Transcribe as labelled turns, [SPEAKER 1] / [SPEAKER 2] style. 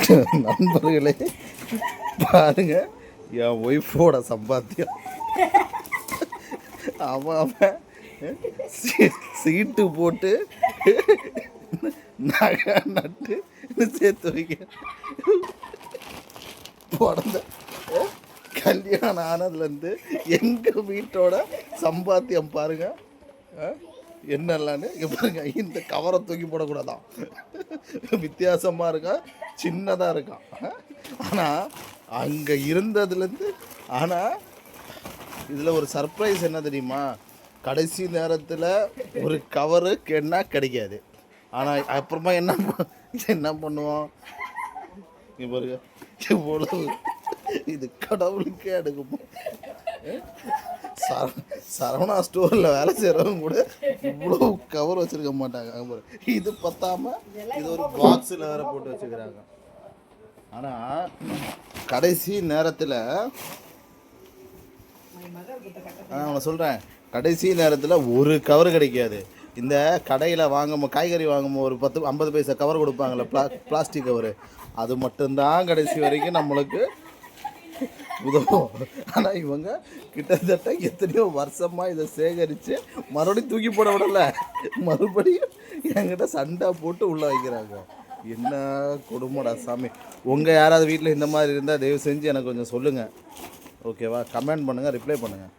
[SPEAKER 1] நண்பர்களே பாருங்க, என் ஒய்ஃபோட சம்பாத்தியம். அவன் சீட்டு போட்டு நகை நட்டு சேர்த்து வைக்க பிறந்த கல்யாணம் ஆனதுலேருந்து எங்கள் வீட்டோட சம்பாத்தியம் பாருங்க என்னெல்லான்னு. பாருங்க, இந்த கவரை தூக்கி போடக்கூடாதான், வித்தியாசமாக இருக்கான், சின்னதாக இருக்கான். ஆனால் அங்கே இருந்ததுலேருந்து. ஆனால் இதில் ஒரு சர்ப்ரைஸ் என்ன தெரியுமா? கடைசி நேரத்தில் ஒரு கவரு கேட்டா கிடைக்காது. ஆனால் அப்புறமா என்ன பண்ணுவோம்? பாருங்க, இவ்வளவு இது கடவுளுக்கே எடுக்கும். சரவணா ஸ்டோரில் வேலை செய்கிறவங்க கூட இவ்வளோ கவர் வச்சுருக்க மாட்டாங்க. இது பத்தாம இது ஒரு பாக்ஸில் வேற போட்டு வச்சுக்கிறாங்க. ஆனால் கடைசி நேரத்தில் நான் சொல்கிறேன், கடைசி நேரத்தில் ஒரு கவர் கிடைக்காது. இந்த கடையில் காய்கறி வாங்கும்போது ஒரு 10-50 பைசா கவர் கொடுப்பாங்கள்ல, பிளாஸ்டிக் கவரு, அது மட்டும்தான் கடைசி வரைக்கும் நம்மளுக்கு உதவும். ஆனால் இவங்க கிட்டத்தட்ட எத்தனையோ வருஷமாக இதை சேகரித்து மறுபடியும் தூக்கி போட விடலை, மறுபடியும் என்கிட்ட சண்டை போட்டு உள்ளே வைக்கிறாங்க. என்ன கொடுமைடா சாமி. உங்கள் யாராவது வீட்டில் இந்த மாதிரி இருந்தால் தயவு செஞ்சு எனக்கு கொஞ்சம் சொல்லுங்கள், ஓகேவா? கமெண்ட் பண்ணுங்கள், ரிப்ளை பண்ணுங்கள்.